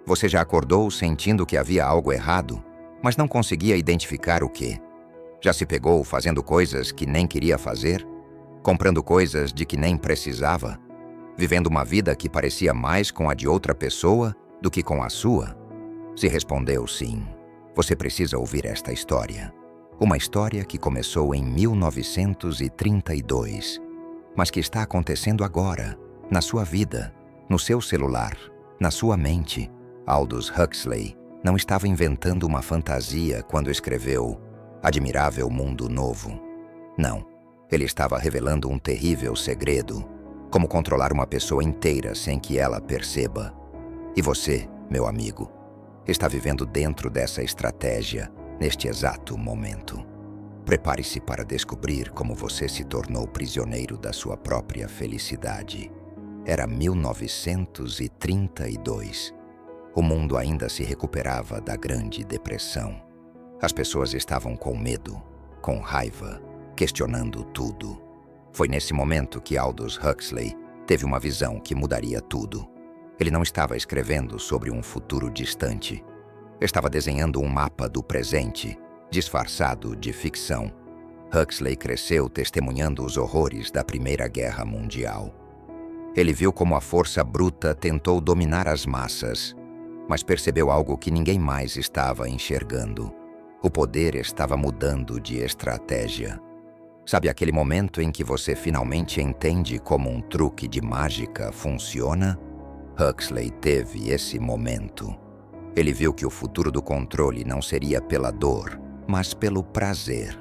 Você já acordou sentindo que havia algo errado, mas não conseguia identificar o quê? Já se pegou fazendo coisas que nem queria fazer? Comprando coisas de que nem precisava? Vivendo uma vida que parecia mais com a de outra pessoa do que com a sua? Se respondeu sim, você precisa ouvir esta história. Uma história que começou em 1932, mas que está acontecendo agora, na sua vida, no seu celular, na sua mente. Aldous Huxley não estava inventando uma fantasia quando escreveu Admirável Mundo Novo. Não, ele estava revelando um terrível segredo, como controlar uma pessoa inteira sem que ela perceba. E você, meu amigo, está vivendo dentro dessa estratégia neste exato momento. Prepare-se para descobrir como você se tornou prisioneiro da sua própria felicidade. Era 1932. O mundo ainda se recuperava da Grande Depressão. As pessoas estavam com medo, com raiva, questionando tudo. Foi nesse momento que Aldous Huxley teve uma visão que mudaria tudo. Ele não estava escrevendo sobre um futuro distante. Estava desenhando um mapa do presente, disfarçado de ficção. Huxley cresceu testemunhando os horrores da Primeira Guerra Mundial. Ele viu como a força bruta tentou dominar as massas, mas percebeu algo que ninguém mais estava enxergando. O poder estava mudando de estratégia. Sabe aquele momento em que você finalmente entende como um truque de mágica funciona? Huxley teve esse momento. Ele viu que o futuro do controle não seria pela dor, mas pelo prazer.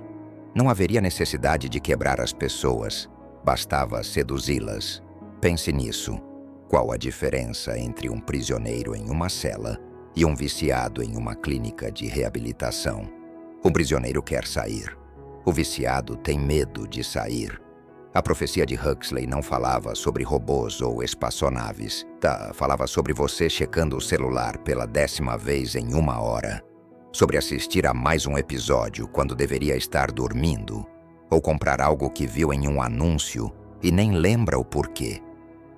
Não haveria necessidade de quebrar as pessoas, bastava seduzi-las. Pense nisso. Qual a diferença entre um prisioneiro em uma cela e um viciado em uma clínica de reabilitação? O prisioneiro quer sair. O viciado tem medo de sair. A profecia de Huxley não falava sobre robôs ou espaçonaves. Falava sobre você checando o celular pela 10ª vez em 1 hora. Sobre assistir a mais um episódio quando deveria estar dormindo. Ou comprar algo que viu em um anúncio e nem lembra o porquê.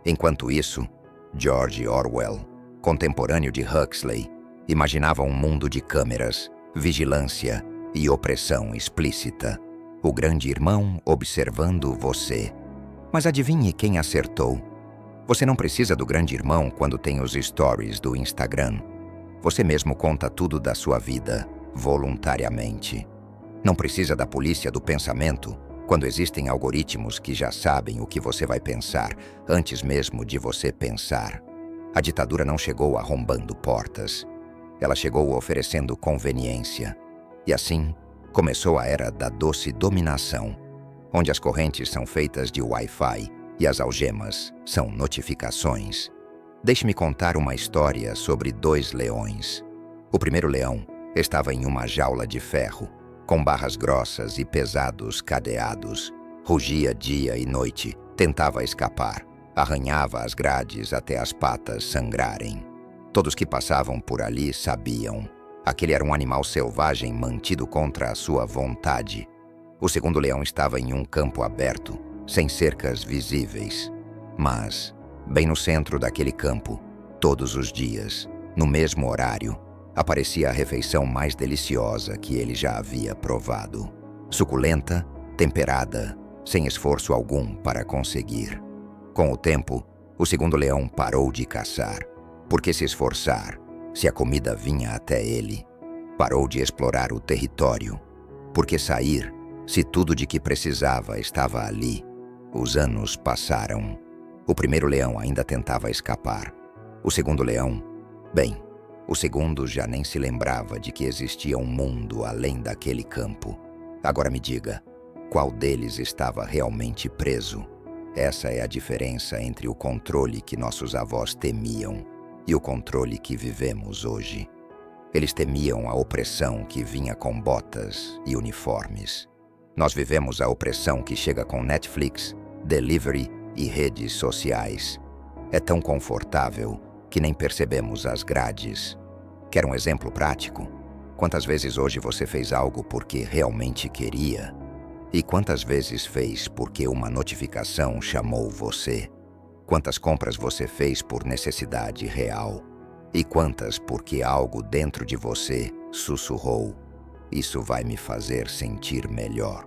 Enquanto isso, George Orwell, contemporâneo de Huxley, imaginava um mundo de câmeras, vigilância e opressão explícita. O grande irmão observando você. Mas adivinhe quem acertou? Você não precisa do grande irmão quando tem os stories do Instagram. Você mesmo conta tudo da sua vida, voluntariamente. Não precisa da polícia do pensamento quando existem algoritmos que já sabem o que você vai pensar antes mesmo de você pensar. A ditadura não chegou arrombando portas. Ela chegou oferecendo conveniência. E assim, começou a era da doce dominação, onde as correntes são feitas de Wi-Fi e as algemas são notificações. Deixe-me contar uma história sobre 2 leões. O primeiro leão estava em uma jaula de ferro, com barras grossas e pesados cadeados. Rugia dia e noite, tentava escapar, arranhava as grades até as patas sangrarem. Todos que passavam por ali sabiam. Aquele era um animal selvagem mantido contra a sua vontade. O segundo leão estava em um campo aberto, sem cercas visíveis. Mas, bem no centro daquele campo, todos os dias, no mesmo horário, aparecia a refeição mais deliciosa que ele já havia provado. Suculenta, temperada, sem esforço algum para conseguir. Com o tempo, o segundo leão parou de caçar. Por que se esforçar, se a comida vinha até ele? Parou de explorar o território. Por que sair, se tudo de que precisava estava ali? Os anos passaram. O primeiro leão ainda tentava escapar. O segundo leão, bem, o segundo já nem se lembrava de que existia um mundo além daquele campo. Agora me diga, qual deles estava realmente preso? Essa é a diferença entre o controle que nossos avós temiam e o controle que vivemos hoje. Eles temiam a opressão que vinha com botas e uniformes. Nós vivemos a opressão que chega com Netflix, delivery e redes sociais. É tão confortável que nem percebemos as grades. Quer um exemplo prático? Quantas vezes hoje você fez algo porque realmente queria? E quantas vezes fez porque uma notificação chamou você? Quantas compras você fez por necessidade real? E quantas porque algo dentro de você sussurrou: "Isso vai me fazer sentir melhor"?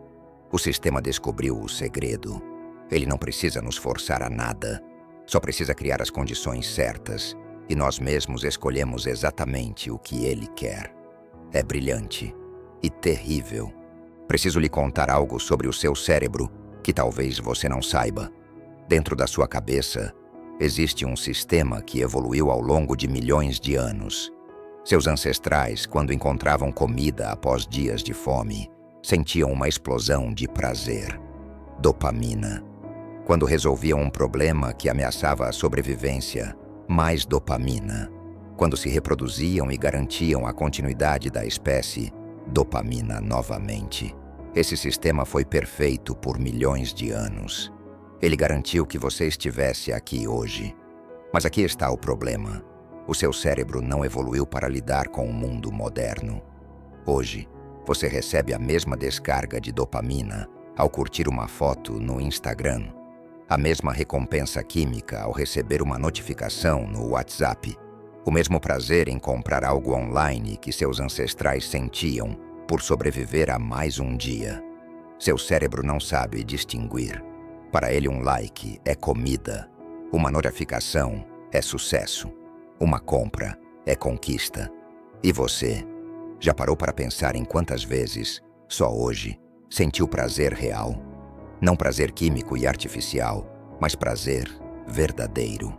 O sistema descobriu o segredo. Ele não precisa nos forçar a nada. Só precisa criar as condições certas. E nós mesmos escolhemos exatamente o que ele quer. É brilhante e terrível. Preciso lhe contar algo sobre o seu cérebro que talvez você não saiba. Dentro da sua cabeça, existe um sistema que evoluiu ao longo de milhões de anos. Seus ancestrais, quando encontravam comida após dias de fome, sentiam uma explosão de prazer. Dopamina. Quando resolviam um problema que ameaçava a sobrevivência, mais dopamina. Quando se reproduziam e garantiam a continuidade da espécie, dopamina novamente. Esse sistema foi perfeito por milhões de anos. Ele garantiu que você estivesse aqui hoje. Mas aqui está o problema. O seu cérebro não evoluiu para lidar com o mundo moderno. Hoje, você recebe a mesma descarga de dopamina ao curtir uma foto no Instagram, a mesma recompensa química ao receber uma notificação no WhatsApp, o mesmo prazer em comprar algo online que seus ancestrais sentiam por sobreviver a mais um dia. Seu cérebro não sabe distinguir. Para ele, um like é comida, uma notificação é sucesso, uma compra é conquista. E você, já parou para pensar em quantas vezes, só hoje, sentiu prazer real? Não prazer químico e artificial, mas prazer verdadeiro.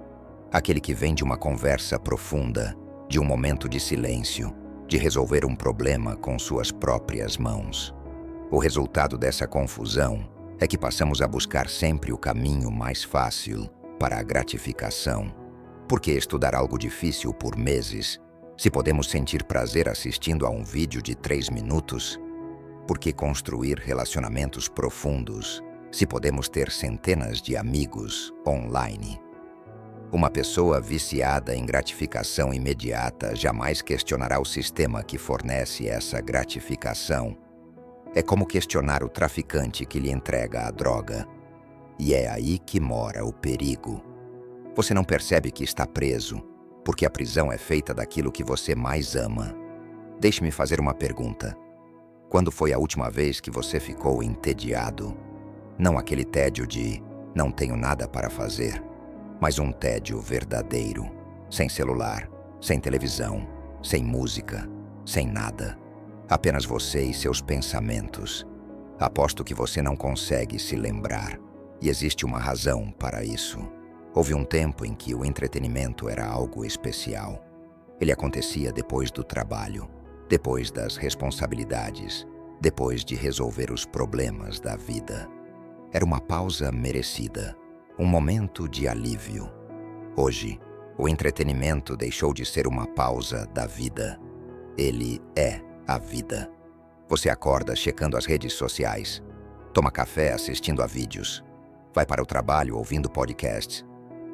Aquele que vem de uma conversa profunda, de um momento de silêncio, de resolver um problema com suas próprias mãos. O resultado dessa confusão é que passamos a buscar sempre o caminho mais fácil para a gratificação. Por que estudar algo difícil por meses, se podemos sentir prazer assistindo a um vídeo de 3 minutos? Por que construir relacionamentos profundos, se podemos ter centenas de amigos online? Uma pessoa viciada em gratificação imediata jamais questionará o sistema que fornece essa gratificação. É como questionar o traficante que lhe entrega a droga. E é aí que mora o perigo. Você não percebe que está preso, porque a prisão é feita daquilo que você mais ama. Deixe-me fazer uma pergunta. Quando foi a última vez que você ficou entediado? Não aquele tédio de "não tenho nada para fazer", mas um tédio verdadeiro, sem celular, sem televisão, sem música, sem nada. Apenas você e seus pensamentos. Aposto que você não consegue se lembrar, e existe uma razão para isso. Houve um tempo em que o entretenimento era algo especial. Ele acontecia depois do trabalho, depois das responsabilidades, depois de resolver os problemas da vida. Era uma pausa merecida, um momento de alívio. Hoje, o entretenimento deixou de ser uma pausa da vida. Ele é a vida. Você acorda checando as redes sociais, toma café assistindo a vídeos, vai para o trabalho ouvindo podcasts,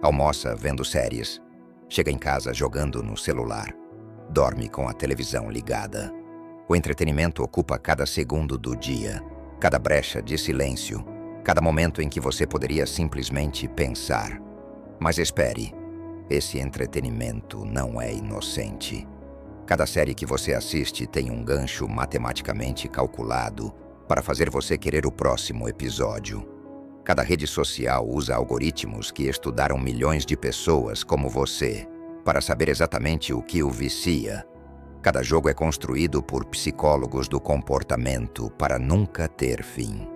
almoça vendo séries, chega em casa jogando no celular, dorme com a televisão ligada. O entretenimento ocupa cada segundo do dia, cada brecha de silêncio, cada momento em que você poderia simplesmente pensar. Mas espere, esse entretenimento não é inocente. Cada série que você assiste tem um gancho matematicamente calculado para fazer você querer o próximo episódio. Cada rede social usa algoritmos que estudaram milhões de pessoas como você para saber exatamente o que o vicia. Cada jogo é construído por psicólogos do comportamento para nunca ter fim.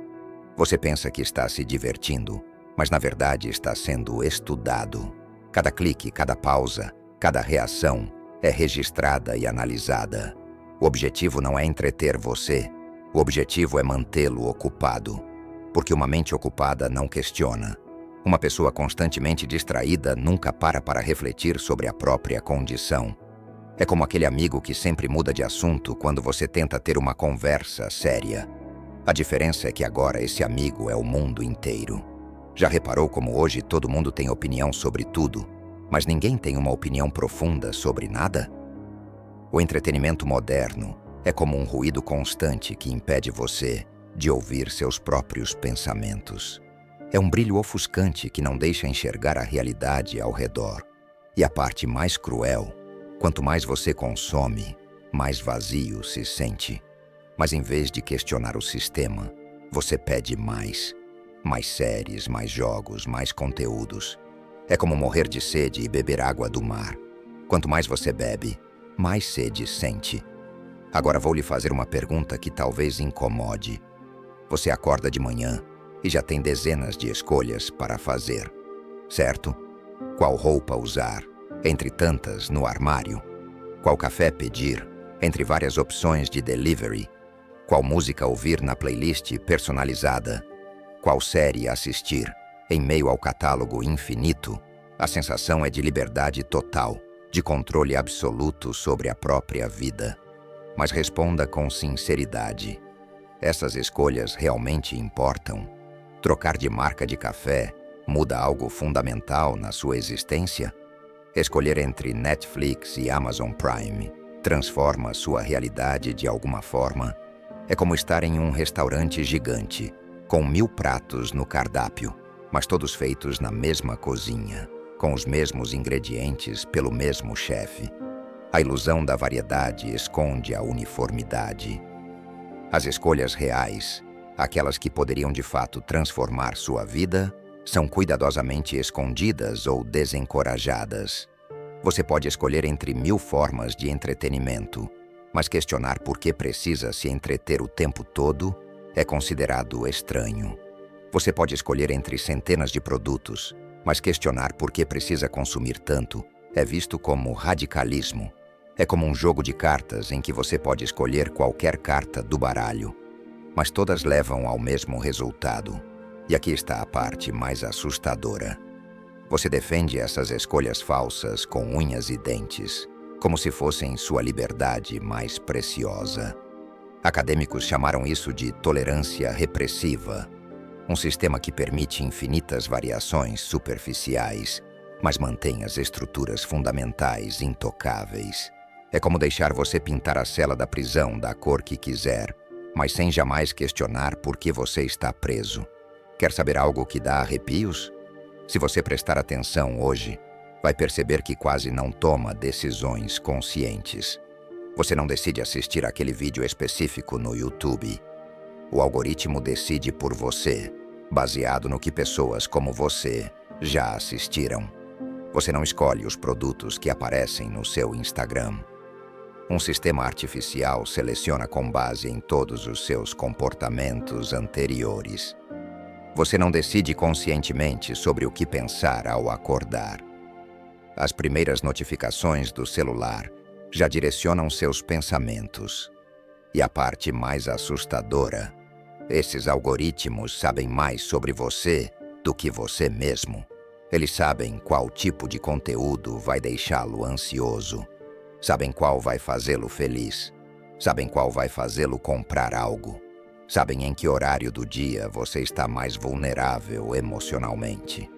Você pensa que está se divertindo, mas na verdade está sendo estudado. Cada clique, cada pausa, cada reação é registrada e analisada. O objetivo não é entreter você, o objetivo é mantê-lo ocupado. Porque uma mente ocupada não questiona. Uma pessoa constantemente distraída nunca para refletir sobre a própria condição. É como aquele amigo que sempre muda de assunto quando você tenta ter uma conversa séria. A diferença é que agora esse amigo é o mundo inteiro. Já reparou como hoje todo mundo tem opinião sobre tudo, mas ninguém tem uma opinião profunda sobre nada? O entretenimento moderno é como um ruído constante que impede você de ouvir seus próprios pensamentos. É um brilho ofuscante que não deixa enxergar a realidade ao redor. E a parte mais cruel Quanto mais você consome, mais vazio se sente. Mas em vez de questionar o sistema, você pede mais. Mais séries, mais jogos, mais conteúdos. É como morrer de sede e beber água do mar. Quanto mais você bebe, mais sede sente. Agora vou lhe fazer uma pergunta que talvez incomode. Você acorda de manhã e já tem dezenas de escolhas para fazer, certo? Qual roupa usar, entre tantas no armário? Qual café pedir, entre várias opções de delivery? Qual música ouvir na playlist personalizada? Qual série assistir, em meio ao catálogo infinito? A sensação é de liberdade total, de controle absoluto sobre a própria vida. Mas responda com sinceridade. Essas escolhas realmente importam? Trocar de marca de café muda algo fundamental na sua existência? Escolher entre Netflix e Amazon Prime transforma sua realidade de alguma forma? É como estar em um restaurante gigante, com 1000 pratos no cardápio, mas todos feitos na mesma cozinha, com os mesmos ingredientes pelo mesmo chefe. A ilusão da variedade esconde a uniformidade. As escolhas reais, aquelas que poderiam de fato transformar sua vida, são cuidadosamente escondidas ou desencorajadas. Você pode escolher entre 1000 formas de entretenimento, mas questionar por que precisa se entreter o tempo todo é considerado estranho. Você pode escolher entre centenas de produtos, mas questionar por que precisa consumir tanto é visto como radicalismo. É como um jogo de cartas em que você pode escolher qualquer carta do baralho, mas todas levam ao mesmo resultado. E aqui está a parte mais assustadora. Você defende essas escolhas falsas com unhas e dentes, como se fossem sua liberdade mais preciosa. Acadêmicos chamaram isso de tolerância repressiva, um sistema que permite infinitas variações superficiais, mas mantém as estruturas fundamentais intocáveis. É como deixar você pintar a cela da prisão da cor que quiser, mas sem jamais questionar por que você está preso. Quer saber algo que dá arrepios? Se você prestar atenção hoje, vai perceber que quase não toma decisões conscientes. Você não decide assistir aquele vídeo específico no YouTube. O algoritmo decide por você, baseado no que pessoas como você já assistiram. Você não escolhe os produtos que aparecem no seu Instagram. Um sistema artificial seleciona com base em todos os seus comportamentos anteriores. Você não decide conscientemente sobre o que pensar ao acordar. As primeiras notificações do celular já direcionam seus pensamentos. E a parte mais assustadora, esses algoritmos sabem mais sobre você do que você mesmo. Eles sabem qual tipo de conteúdo vai deixá-lo ansioso. Sabem qual vai fazê-lo feliz. Sabem qual vai fazê-lo comprar algo. Sabem em que horário do dia você está mais vulnerável emocionalmente.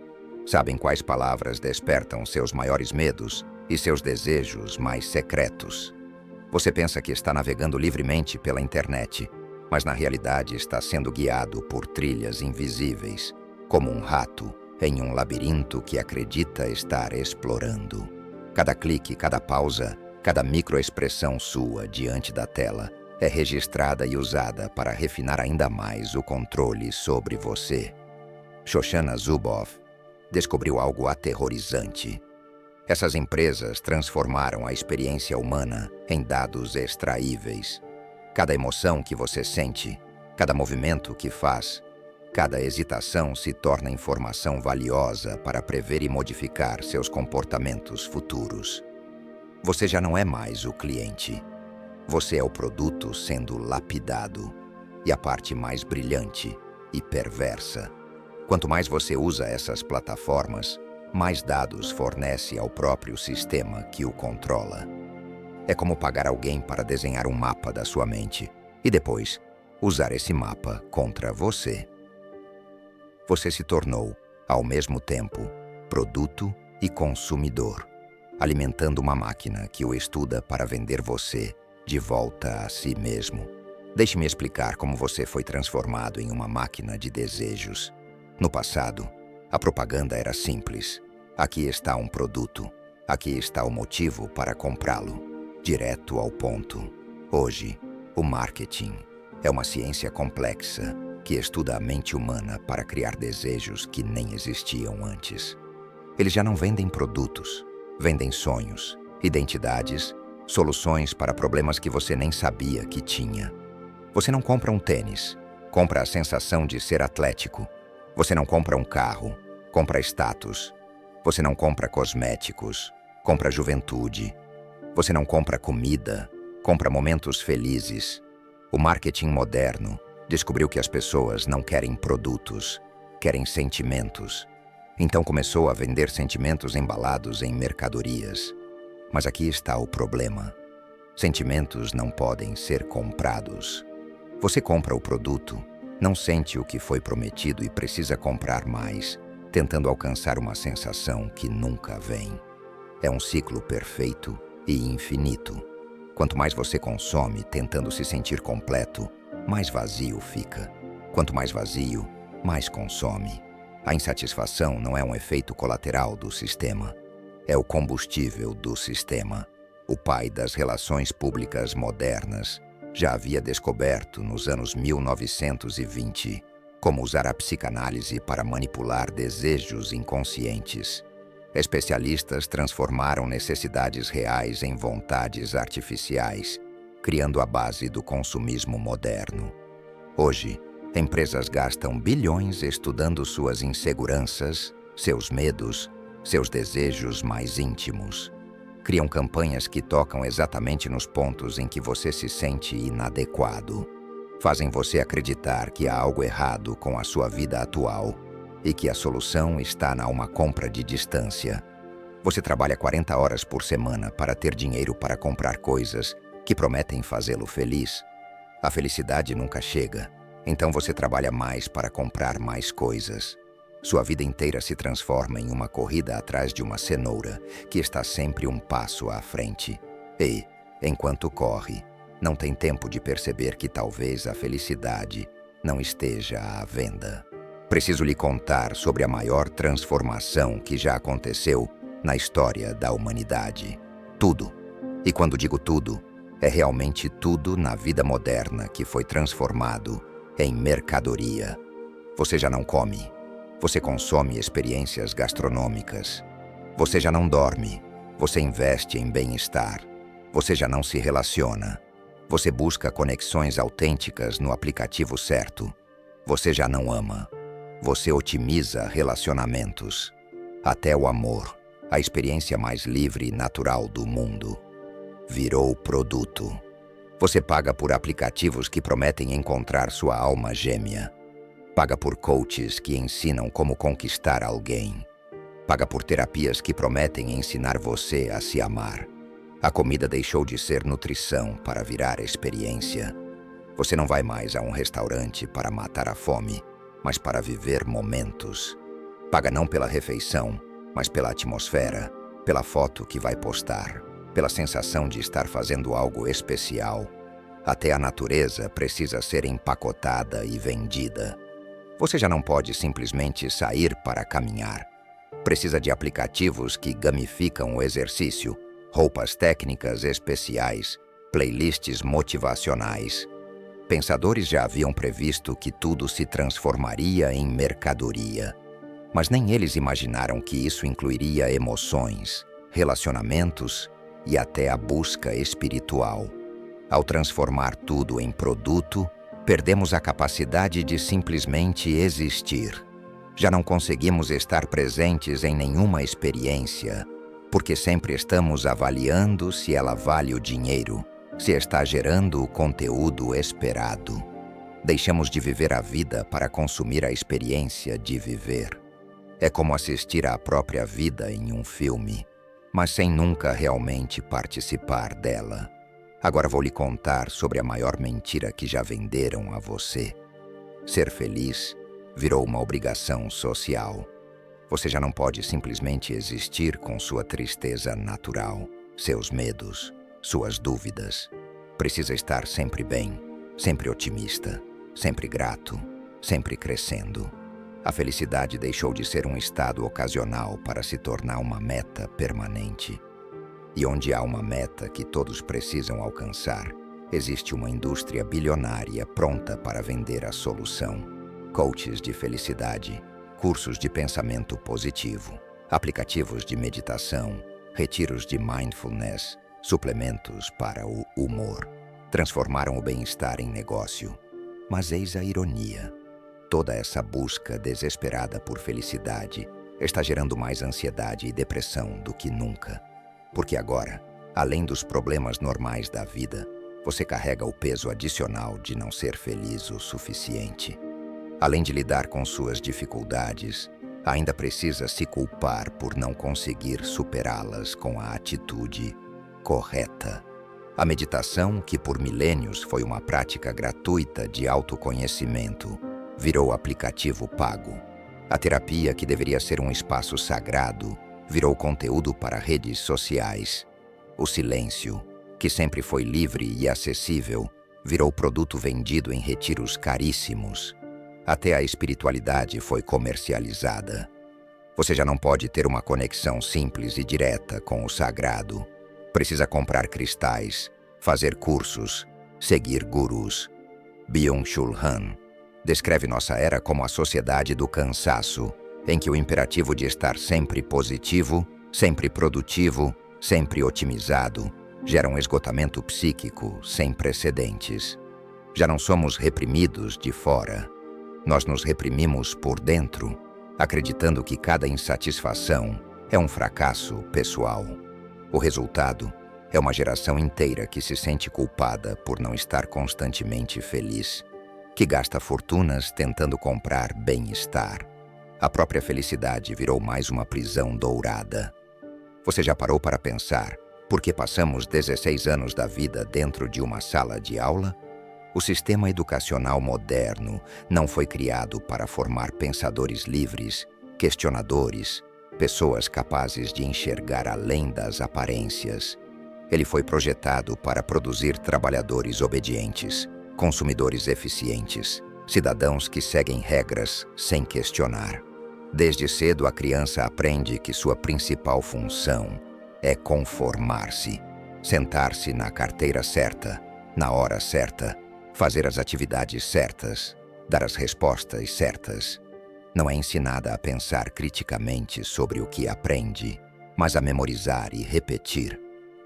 Sabem quais palavras despertam seus maiores medos e seus desejos mais secretos. Você pensa que está navegando livremente pela internet, mas na realidade está sendo guiado por trilhas invisíveis, como um rato em um labirinto que acredita estar explorando. Cada clique, cada pausa, cada microexpressão sua diante da tela é registrada e usada para refinar ainda mais o controle sobre você. Shoshana Zuboff descobriu algo aterrorizante. Essas empresas transformaram a experiência humana em dados extraíveis. Cada emoção que você sente, cada movimento que faz, cada hesitação se torna informação valiosa para prever e modificar seus comportamentos futuros. Você já não é mais o cliente. Você é o produto sendo lapidado. E a parte mais brilhante e perversa. Quanto mais você usa essas plataformas, mais dados fornece ao próprio sistema que o controla. É como pagar alguém para desenhar um mapa da sua mente e depois usar esse mapa contra você. Você se tornou, ao mesmo tempo, produto e consumidor, alimentando uma máquina que o estuda para vender você de volta a si mesmo. Deixe-me explicar como você foi transformado em uma máquina de desejos. No passado, a propaganda era simples. Aqui está um produto. Aqui está o motivo para comprá-lo. Direto ao ponto. Hoje, o marketing é uma ciência complexa que estuda a mente humana para criar desejos que nem existiam antes. Eles já não vendem produtos, vendem sonhos, identidades, soluções para problemas que você nem sabia que tinha. Você não compra um tênis, compra a sensação de ser atlético. Você não compra um carro, compra status. Você não compra cosméticos, compra juventude. Você não compra comida, compra momentos felizes. O marketing moderno descobriu que as pessoas não querem produtos, querem sentimentos. Então começou a vender sentimentos embalados em mercadorias. Mas aqui está o problema. Sentimentos não podem ser comprados. Você compra o produto, não sente o que foi prometido e precisa comprar mais, tentando alcançar uma sensação que nunca vem. É um ciclo perfeito e infinito. Quanto mais você consome tentando se sentir completo, mais vazio fica. Quanto mais vazio, mais consome. A insatisfação não é um efeito colateral do sistema. É o combustível do sistema. O pai das relações públicas modernas já havia descoberto nos anos 1920 como usar a psicanálise para manipular desejos inconscientes. Especialistas transformaram necessidades reais em vontades artificiais, criando a base do consumismo moderno. Hoje, empresas gastam bilhões estudando suas inseguranças, seus medos, seus desejos mais íntimos. Criam campanhas que tocam exatamente nos pontos em que você se sente inadequado. Fazem você acreditar que há algo errado com a sua vida atual e que a solução está na uma compra de distância. Você trabalha 40 horas por semana para ter dinheiro para comprar coisas que prometem fazê-lo feliz. A felicidade nunca chega, então você trabalha mais para comprar mais coisas. Sua vida inteira se transforma em uma corrida atrás de uma cenoura que está sempre um passo à frente. E, enquanto corre, não tem tempo de perceber que talvez a felicidade não esteja à venda. Preciso lhe contar sobre a maior transformação que já aconteceu na história da humanidade. Tudo. E quando digo tudo, é realmente tudo na vida moderna que foi transformado em mercadoria. Você já não come. Você consome experiências gastronômicas. Você já não dorme. Você investe em bem-estar. Você já não se relaciona. Você busca conexões autênticas no aplicativo certo. Você já não ama. Você otimiza relacionamentos. Até o amor, a experiência mais livre e natural do mundo, virou produto. Você paga por aplicativos que prometem encontrar sua alma gêmea. Paga por coaches que ensinam como conquistar alguém. Paga por terapias que prometem ensinar você a se amar. A comida deixou de ser nutrição para virar experiência. Você não vai mais a um restaurante para matar a fome, mas para viver momentos. Paga não pela refeição, mas pela atmosfera, pela foto que vai postar, pela sensação de estar fazendo algo especial. Até a natureza precisa ser empacotada e vendida. Você já não pode simplesmente sair para caminhar. Precisa de aplicativos que gamificam o exercício, roupas técnicas especiais, playlists motivacionais. Pensadores já haviam previsto que tudo se transformaria em mercadoria. Mas nem eles imaginaram que isso incluiria emoções, relacionamentos e até a busca espiritual. Ao transformar tudo em produto, perdemos a capacidade de simplesmente existir. Já não conseguimos estar presentes em nenhuma experiência, porque sempre estamos avaliando se ela vale o dinheiro, se está gerando o conteúdo esperado. Deixamos de viver a vida para consumir a experiência de viver. É como assistir à própria vida em um filme, mas sem nunca realmente participar dela. Agora vou lhe contar sobre a maior mentira que já venderam a você. Ser feliz virou uma obrigação social. Você já não pode simplesmente existir com sua tristeza natural, seus medos, suas dúvidas. Precisa estar sempre bem, sempre otimista, sempre grato, sempre crescendo. A felicidade deixou de ser um estado ocasional para se tornar uma meta permanente. E onde há uma meta que todos precisam alcançar, existe uma indústria bilionária pronta para vender a solução. Coaches de felicidade, cursos de pensamento positivo, aplicativos de meditação, retiros de mindfulness, suplementos para o humor, transformaram o bem-estar em negócio. Mas eis a ironia. Toda essa busca desesperada por felicidade está gerando mais ansiedade e depressão do que nunca. Porque agora, além dos problemas normais da vida, você carrega o peso adicional de não ser feliz o suficiente. Além de lidar com suas dificuldades, ainda precisa se culpar por não conseguir superá-las com a atitude correta. A meditação, que por milênios foi uma prática gratuita de autoconhecimento, virou aplicativo pago. A terapia, que deveria ser um espaço sagrado, virou conteúdo para redes sociais. O silêncio, que sempre foi livre e acessível, virou produto vendido em retiros caríssimos. Até a espiritualidade foi comercializada. Você já não pode ter uma conexão simples e direta com o sagrado. Precisa comprar cristais, fazer cursos, seguir gurus. Byung-Chul Han descreve nossa era como a sociedade do cansaço, em que o imperativo de estar sempre positivo, sempre produtivo, sempre otimizado, gera um esgotamento psíquico sem precedentes. Já não somos reprimidos de fora. Nós nos reprimimos por dentro, acreditando que cada insatisfação é um fracasso pessoal. O resultado é uma geração inteira que se sente culpada por não estar constantemente feliz, que gasta fortunas tentando comprar bem-estar. A própria felicidade virou mais uma prisão dourada. Você já parou para pensar por que passamos 16 anos da vida dentro de uma sala de aula? O sistema educacional moderno não foi criado para formar pensadores livres, questionadores, pessoas capazes de enxergar além das aparências. Ele foi projetado para produzir trabalhadores obedientes, consumidores eficientes, cidadãos que seguem regras sem questionar. Desde cedo, a criança aprende que sua principal função é conformar-se, sentar-se na carteira certa, na hora certa, fazer as atividades certas, dar as respostas certas. Não é ensinada a pensar criticamente sobre o que aprende, mas a memorizar e repetir.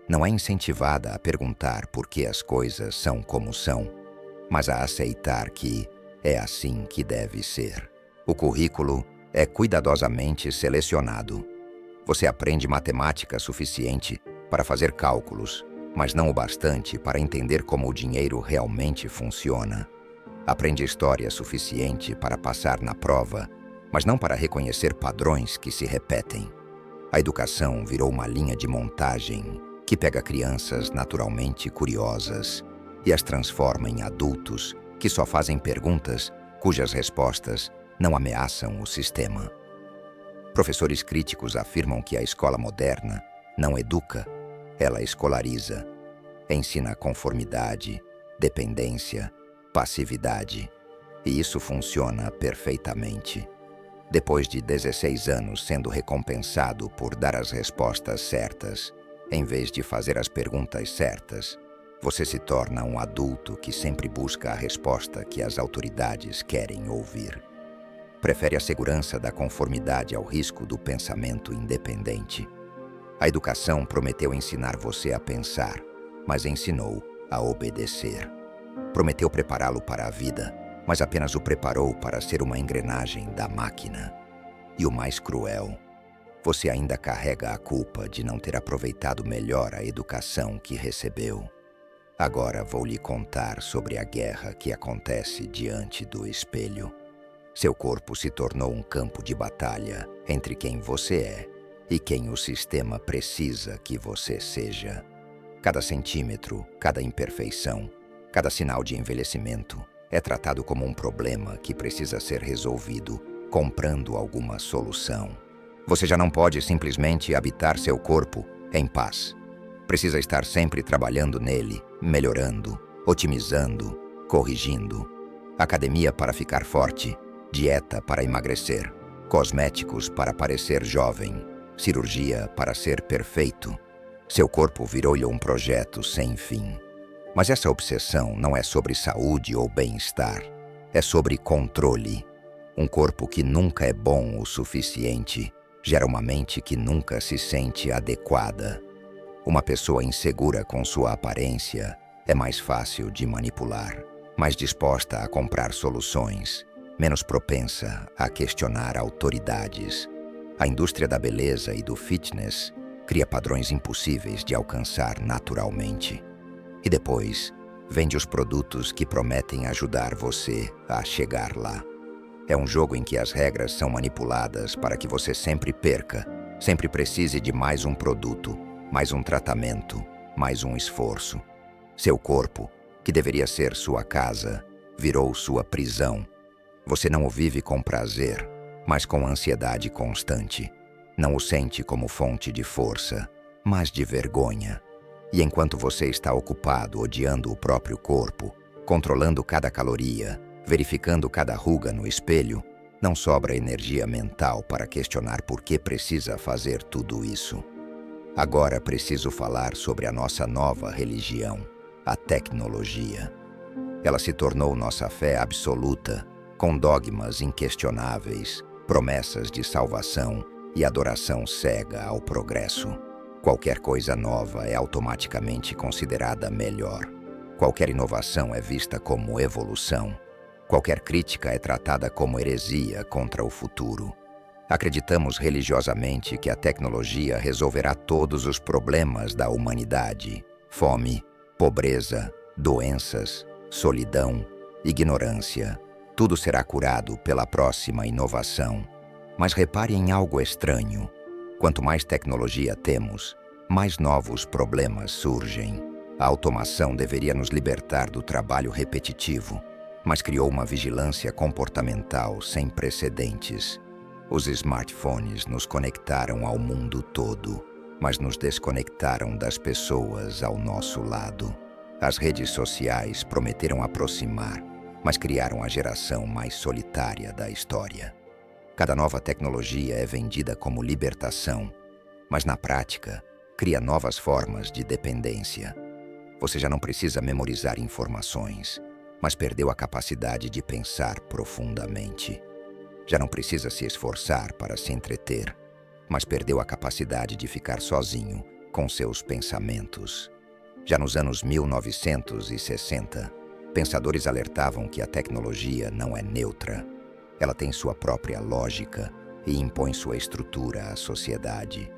Não é incentivada a perguntar por que as coisas são como são, mas a aceitar que é assim que deve ser. O currículo é cuidadosamente selecionado. Você aprende matemática suficiente para fazer cálculos, mas não o bastante para entender como o dinheiro realmente funciona. Aprende história suficiente para passar na prova, mas não para reconhecer padrões que se repetem. A educação virou uma linha de montagem que pega crianças naturalmente curiosas e as transforma em adultos que só fazem perguntas cujas respostas não ameaçam o sistema. Professores críticos afirmam que a escola moderna não educa, ela escolariza. Ensina conformidade, dependência, passividade. E isso funciona perfeitamente. Depois de 16 anos sendo recompensado por dar as respostas certas, em vez de fazer as perguntas certas, você se torna um adulto que sempre busca a resposta que as autoridades querem ouvir. Prefere a segurança da conformidade ao risco do pensamento independente. A educação prometeu ensinar você a pensar, mas ensinou a obedecer. Prometeu prepará-lo para a vida, mas apenas o preparou para ser uma engrenagem da máquina. E o mais cruel, você ainda carrega a culpa de não ter aproveitado melhor a educação que recebeu. Agora vou lhe contar sobre a guerra que acontece diante do espelho. Seu corpo se tornou um campo de batalha entre quem você é e quem o sistema precisa que você seja. Cada centímetro, cada imperfeição, cada sinal de envelhecimento é tratado como um problema que precisa ser resolvido, comprando alguma solução. Você já não pode simplesmente habitar seu corpo em paz. Precisa estar sempre trabalhando nele, melhorando, otimizando, corrigindo. Academia para ficar forte, dieta para emagrecer, cosméticos para parecer jovem, cirurgia para ser perfeito. Seu corpo virou-lhe um projeto sem fim. Mas essa obsessão não é sobre saúde ou bem-estar. É sobre controle. Um corpo que nunca é bom o suficiente gera uma mente que nunca se sente adequada. Uma pessoa insegura com sua aparência é mais fácil de manipular, mais disposta a comprar soluções, menos propensa a questionar autoridades. A indústria da beleza e do fitness cria padrões impossíveis de alcançar naturalmente. E depois, vende os produtos que prometem ajudar você a chegar lá. É um jogo em que as regras são manipuladas para que você sempre perca, sempre precise de mais um produto, mais um tratamento, mais um esforço. Seu corpo, que deveria ser sua casa, virou sua prisão. Você não o vive com prazer, mas com ansiedade constante. Não o sente como fonte de força, mas de vergonha. E enquanto você está ocupado odiando o próprio corpo, controlando cada caloria, verificando cada ruga no espelho, não sobra energia mental para questionar por que precisa fazer tudo isso. Agora preciso falar sobre a nossa nova religião, a tecnologia. Ela se tornou nossa fé absoluta, com dogmas inquestionáveis, promessas de salvação e adoração cega ao progresso. Qualquer coisa nova é automaticamente considerada melhor. Qualquer inovação é vista como evolução. Qualquer crítica é tratada como heresia contra o futuro. Acreditamos religiosamente que a tecnologia resolverá todos os problemas da humanidade: fome, pobreza, doenças, solidão, ignorância. Tudo será curado pela próxima inovação. Mas repare em algo estranho. Quanto mais tecnologia temos, mais novos problemas surgem. A automação deveria nos libertar do trabalho repetitivo, mas criou uma vigilância comportamental sem precedentes. Os smartphones nos conectaram ao mundo todo, mas nos desconectaram das pessoas ao nosso lado. As redes sociais prometeram aproximar, mas criaram a geração mais solitária da história. Cada nova tecnologia é vendida como libertação, mas na prática, cria novas formas de dependência. Você já não precisa memorizar informações, mas perdeu a capacidade de pensar profundamente. Já não precisa se esforçar para se entreter, mas perdeu a capacidade de ficar sozinho com seus pensamentos. Já nos anos 1960, pensadores alertavam que a tecnologia não é neutra. Ela tem sua própria lógica e impõe sua estrutura à sociedade.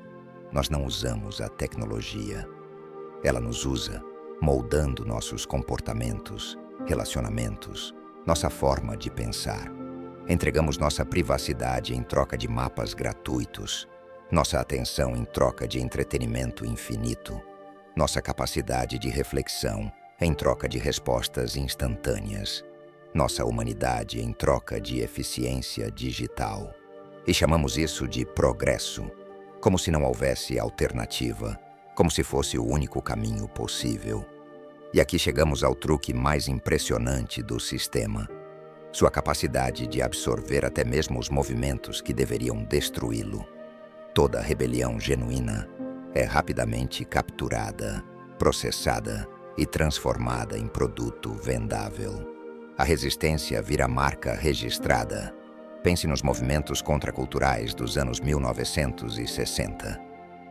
Nós não usamos a tecnologia. Ela nos usa, moldando nossos comportamentos, relacionamentos, nossa forma de pensar. Entregamos nossa privacidade em troca de mapas gratuitos, nossa atenção em troca de entretenimento infinito, nossa capacidade de reflexão em troca de respostas instantâneas, nossa humanidade em troca de eficiência digital. E chamamos isso de progresso, como se não houvesse alternativa, como se fosse o único caminho possível. E aqui chegamos ao truque mais impressionante do sistema: sua capacidade de absorver até mesmo os movimentos que deveriam destruí-lo. Toda rebelião genuína é rapidamente capturada, processada e transformada em produto vendável. A resistência vira marca registrada. Pense nos movimentos contraculturais dos anos 1960.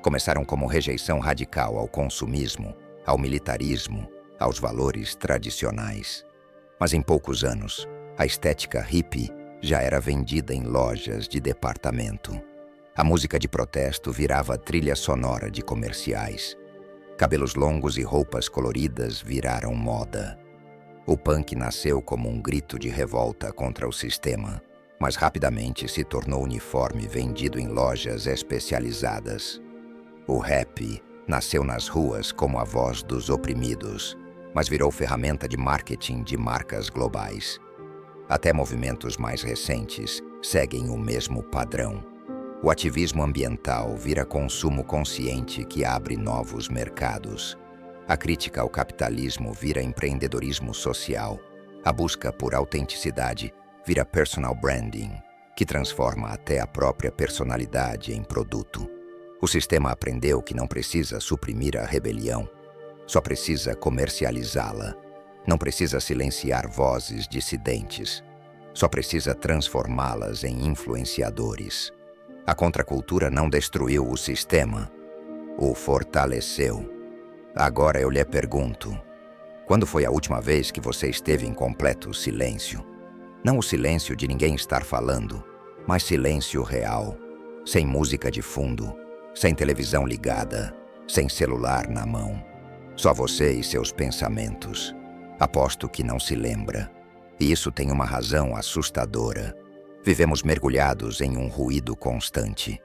Começaram como rejeição radical ao consumismo, ao militarismo, aos valores tradicionais. Mas em poucos anos, a estética hippie já era vendida em lojas de departamento. A música de protesto virava trilha sonora de comerciais. Cabelos longos e roupas coloridas viraram moda. O punk nasceu como um grito de revolta contra o sistema, mas rapidamente se tornou uniforme vendido em lojas especializadas. O rap nasceu nas ruas como a voz dos oprimidos, mas virou ferramenta de marketing de marcas globais. Até movimentos mais recentes seguem o mesmo padrão. O ativismo ambiental vira consumo consciente que abre novos mercados. A crítica ao capitalismo vira empreendedorismo social. A busca por autenticidade vira personal branding, que transforma até a própria personalidade em produto. O sistema aprendeu que não precisa suprimir a rebelião, só precisa comercializá-la. Não precisa silenciar vozes dissidentes, só precisa transformá-las em influenciadores. A contracultura não destruiu o sistema, o fortaleceu. Agora eu lhe pergunto, quando foi a última vez que você esteve em completo silêncio? Não o silêncio de ninguém estar falando, mas silêncio real, sem música de fundo, sem televisão ligada, sem celular na mão. Só você e seus pensamentos. Aposto que não se lembra. E isso tem uma razão assustadora. Vivemos mergulhados em um ruído constante.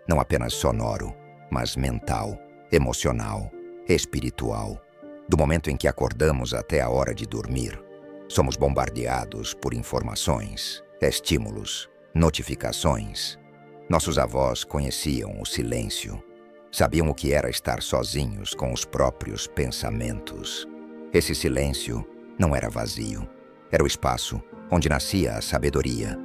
Não apenas sonoro, mas mental, emocional, espiritual. Do momento em que acordamos até a hora de dormir, somos bombardeados por informações, estímulos, notificações. Nossos avós conheciam o silêncio. Sabiam o que era estar sozinhos com os próprios pensamentos. Esse silêncio não era vazio. Era o espaço onde nascia a sabedoria.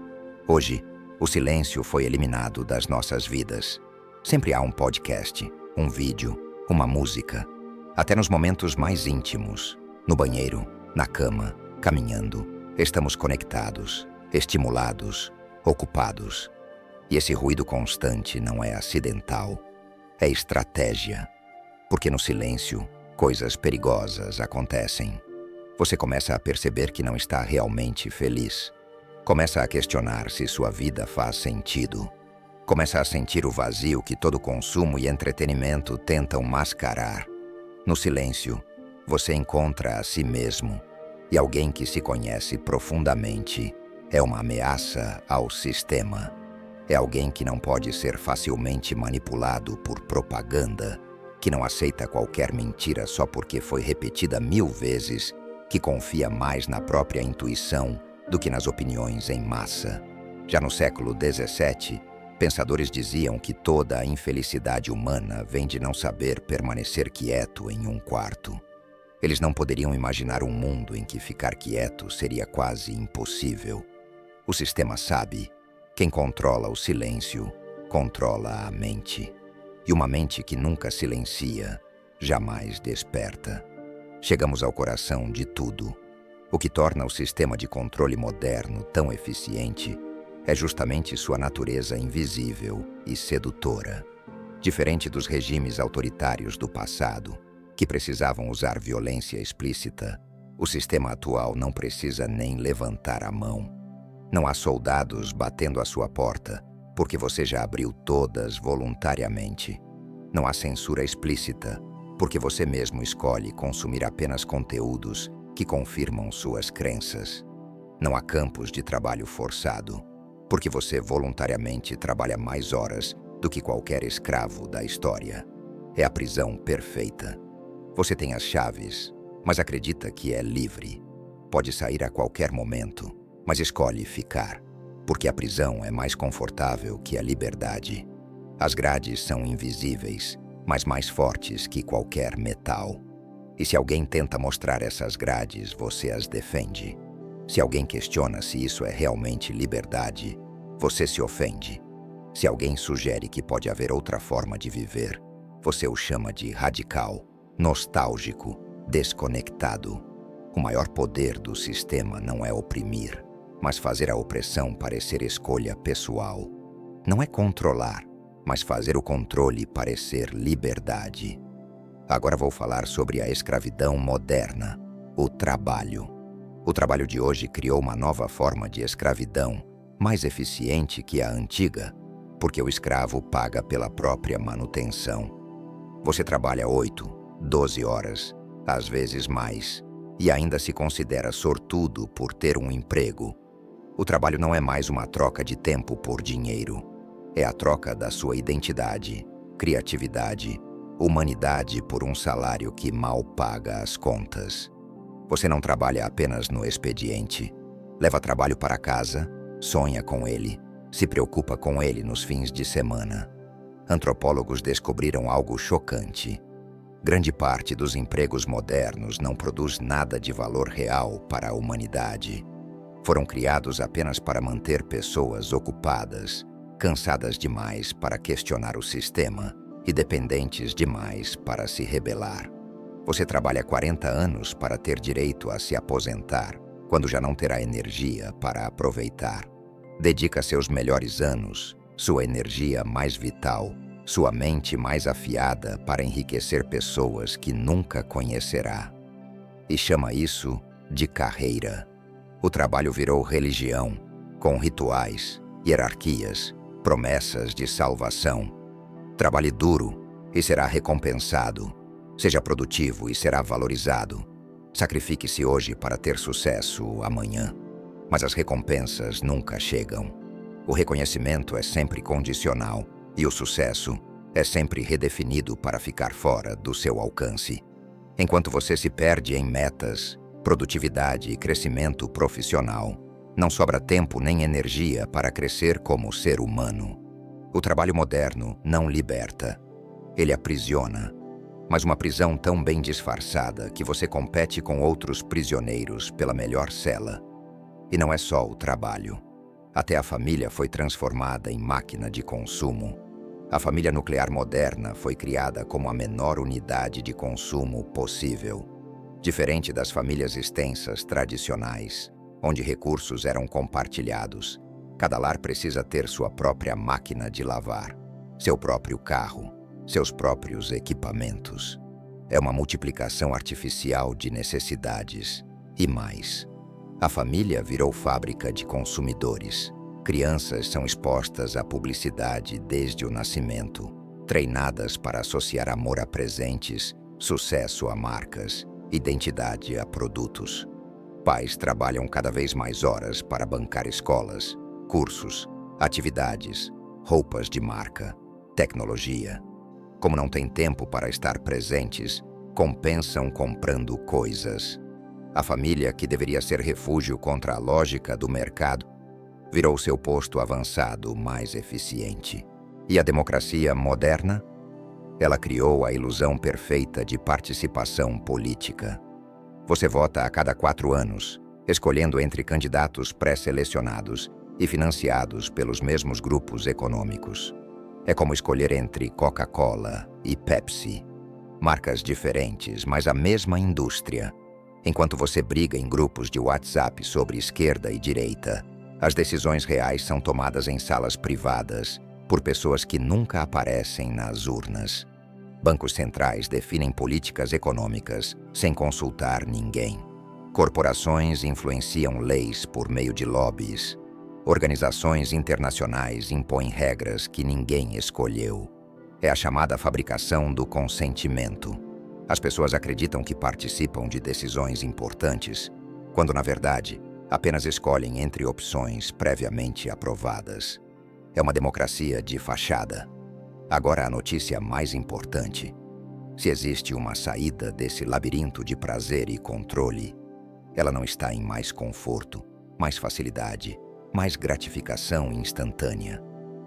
Hoje, o silêncio foi eliminado das nossas vidas. Sempre há um podcast, um vídeo, uma música. Até nos momentos mais íntimos, no banheiro, na cama, caminhando, estamos conectados, estimulados, ocupados. E esse ruído constante não é acidental. É estratégia, porque no silêncio, coisas perigosas acontecem. Você começa a perceber que não está realmente feliz. Começa a questionar se sua vida faz sentido. Começa a sentir o vazio que todo consumo e entretenimento tentam mascarar. No silêncio, você encontra a si mesmo, e alguém que se conhece profundamente é uma ameaça ao sistema. É alguém que não pode ser facilmente manipulado por propaganda, que não aceita qualquer mentira só porque foi repetida 1000 vezes, que confia mais na própria intuição do que nas opiniões em massa. Já no século XVII, pensadores diziam que toda a infelicidade humana vem de não saber permanecer quieto em um quarto. Eles não poderiam imaginar um mundo em que ficar quieto seria quase impossível. O sistema sabe. Quem controla o silêncio, controla a mente. E uma mente que nunca silencia, jamais desperta. Chegamos ao coração de tudo. O que torna o sistema de controle moderno tão eficiente é justamente sua natureza invisível e sedutora. Diferente dos regimes autoritários do passado, que precisavam usar violência explícita, o sistema atual não precisa nem levantar a mão. Não há soldados batendo à sua porta, porque você já abriu todas voluntariamente. Não há censura explícita, porque você mesmo escolhe consumir apenas conteúdos que confirmam suas crenças. Não há campos de trabalho forçado, porque você voluntariamente trabalha mais horas do que qualquer escravo da história. É a prisão perfeita. Você tem as chaves, mas acredita que é livre. Pode sair a qualquer momento, mas escolhe ficar, porque a prisão é mais confortável que a liberdade. As grades são invisíveis, mas mais fortes que qualquer metal. E se alguém tenta mostrar essas grades, você as defende. Se alguém questiona se isso é realmente liberdade, você se ofende. Se alguém sugere que pode haver outra forma de viver, você o chama de radical, nostálgico, desconectado. O maior poder do sistema não é oprimir, mas fazer a opressão parecer escolha pessoal. Não é controlar, mas fazer o controle parecer liberdade. Agora vou falar sobre a escravidão moderna, o trabalho. O trabalho de hoje criou uma nova forma de escravidão, mais eficiente que a antiga, porque o escravo paga pela própria manutenção. Você trabalha 8, 12 horas, às vezes mais, e ainda se considera sortudo por ter um emprego. O trabalho não é mais uma troca de tempo por dinheiro. É a troca da sua identidade, criatividade, humanidade por um salário que mal paga as contas. Você não trabalha apenas no expediente. Leva trabalho para casa, sonha com ele, se preocupa com ele nos fins de semana. Antropólogos descobriram algo chocante. Grande parte dos empregos modernos não produz nada de valor real para a humanidade. Foram criados apenas para manter pessoas ocupadas, cansadas demais para questionar o sistema e dependentes demais para se rebelar. Você trabalha 40 anos para ter direito a se aposentar, quando já não terá energia para aproveitar. Dedica seus melhores anos, sua energia mais vital, sua mente mais afiada para enriquecer pessoas que nunca conhecerá. E chama isso de carreira. O trabalho virou religião, com rituais, hierarquias, promessas de salvação. Trabalhe duro e será recompensado. Seja produtivo e será valorizado. Sacrifique-se hoje para ter sucesso amanhã. Mas as recompensas nunca chegam. O reconhecimento é sempre condicional e o sucesso é sempre redefinido para ficar fora do seu alcance. Enquanto você se perde em metas, produtividade e crescimento profissional, não sobra tempo nem energia para crescer como ser humano. O trabalho moderno não liberta. Ele aprisiona. Mas uma prisão tão bem disfarçada que você compete com outros prisioneiros pela melhor cela. E não é só o trabalho. Até a família foi transformada em máquina de consumo. A família nuclear moderna foi criada como a menor unidade de consumo possível. Diferente das famílias extensas tradicionais, onde recursos eram compartilhados, cada lar precisa ter sua própria máquina de lavar, seu próprio carro, seus próprios equipamentos. É uma multiplicação artificial de necessidades. E mais, a família virou fábrica de consumidores. Crianças são expostas à publicidade desde o nascimento, treinadas para associar amor a presentes, sucesso a marcas, identidade a produtos. Pais trabalham cada vez mais horas para bancar escolas, cursos, atividades, roupas de marca, tecnologia. Como não têm tempo para estar presentes, compensam comprando coisas. A família, que deveria ser refúgio contra a lógica do mercado, virou seu posto avançado mais eficiente. E a democracia moderna? Ela criou a ilusão perfeita de participação política. Você vota a cada 4 anos, escolhendo entre candidatos pré-selecionados e financiados pelos mesmos grupos econômicos. É como escolher entre Coca-Cola e Pepsi. Marcas diferentes, mas a mesma indústria. Enquanto você briga em grupos de WhatsApp sobre esquerda e direita, as decisões reais são tomadas em salas privadas por pessoas que nunca aparecem nas urnas. Bancos centrais definem políticas econômicas sem consultar ninguém. Corporações influenciam leis por meio de lobbies. Organizações internacionais impõem regras que ninguém escolheu. É a chamada fabricação do consentimento. As pessoas acreditam que participam de decisões importantes, quando, na verdade, apenas escolhem entre opções previamente aprovadas. É uma democracia de fachada. Agora a notícia mais importante. Se existe uma saída desse labirinto de prazer e controle, ela não está em mais conforto, mais facilidade, mais gratificação instantânea.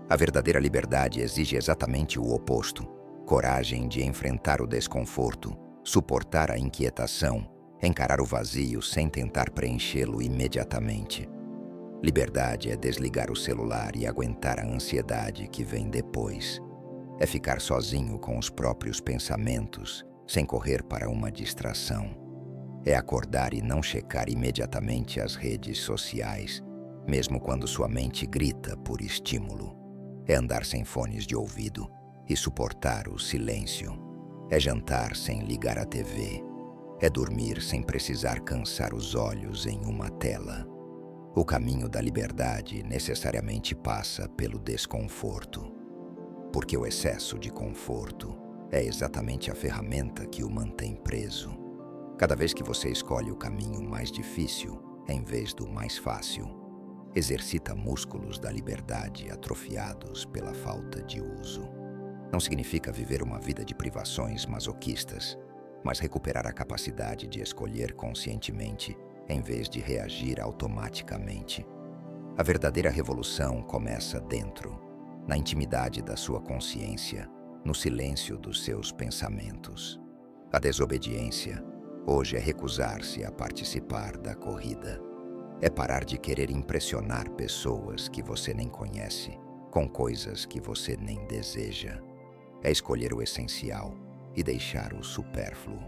A verdadeira liberdade exige exatamente o oposto: coragem de enfrentar o desconforto, suportar a inquietação, encarar o vazio sem tentar preenchê-lo imediatamente. Liberdade é desligar o celular e aguentar a ansiedade que vem depois. É ficar sozinho com os próprios pensamentos, sem correr para uma distração. É acordar e não checar imediatamente as redes sociais, mesmo quando sua mente grita por estímulo. É andar sem fones de ouvido e suportar o silêncio. É jantar sem ligar a TV. É dormir sem precisar cansar os olhos em uma tela. O caminho da liberdade necessariamente passa pelo desconforto, porque o excesso de conforto é exatamente a ferramenta que o mantém preso. Cada vez que você escolhe o caminho mais difícil, em vez do mais fácil, exercita músculos da liberdade atrofiados pela falta de uso. Não significa viver uma vida de privações masoquistas, mas recuperar a capacidade de escolher conscientemente em vez de reagir automaticamente. A verdadeira revolução começa dentro, na intimidade da sua consciência, no silêncio dos seus pensamentos. A desobediência hoje é recusar-se a participar da corrida. É parar de querer impressionar pessoas que você nem conhece, com coisas que você nem deseja. É escolher o essencial e deixar o supérfluo.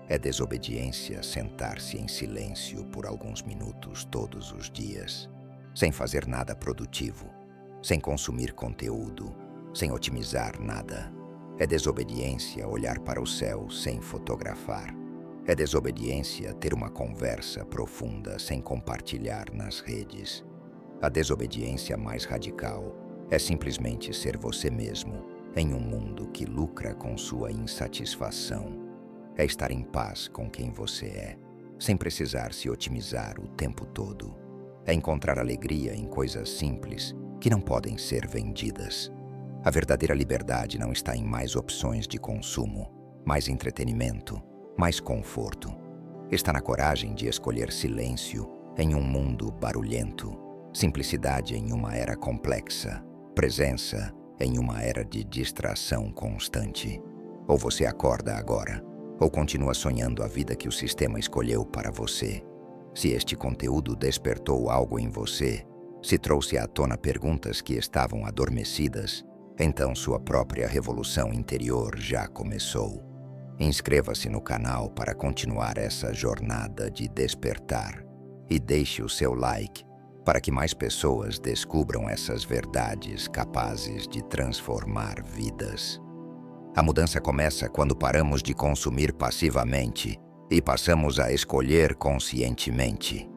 É desobediência sentar-se em silêncio por alguns minutos todos os dias, sem fazer nada produtivo, sem consumir conteúdo, sem otimizar nada. É desobediência olhar para o céu sem fotografar. É desobediência ter uma conversa profunda sem compartilhar nas redes. A desobediência mais radical é simplesmente ser você mesmo em um mundo que lucra com sua insatisfação. É estar em paz com quem você é, sem precisar se otimizar o tempo todo. É encontrar alegria em coisas simples que não podem ser vendidas. A verdadeira liberdade não está em mais opções de consumo, mais entretenimento, mais conforto. Está na coragem de escolher silêncio em um mundo barulhento, simplicidade em uma era complexa, presença em uma era de distração constante. Ou você acorda agora, ou continua sonhando a vida que o sistema escolheu para você. Se este conteúdo despertou algo em você, se trouxe à tona perguntas que estavam adormecidas, então sua própria revolução interior já começou. Inscreva-se no canal para continuar essa jornada de despertar e deixe o seu like para que mais pessoas descubram essas verdades capazes de transformar vidas. A mudança começa quando paramos de consumir passivamente e passamos a escolher conscientemente.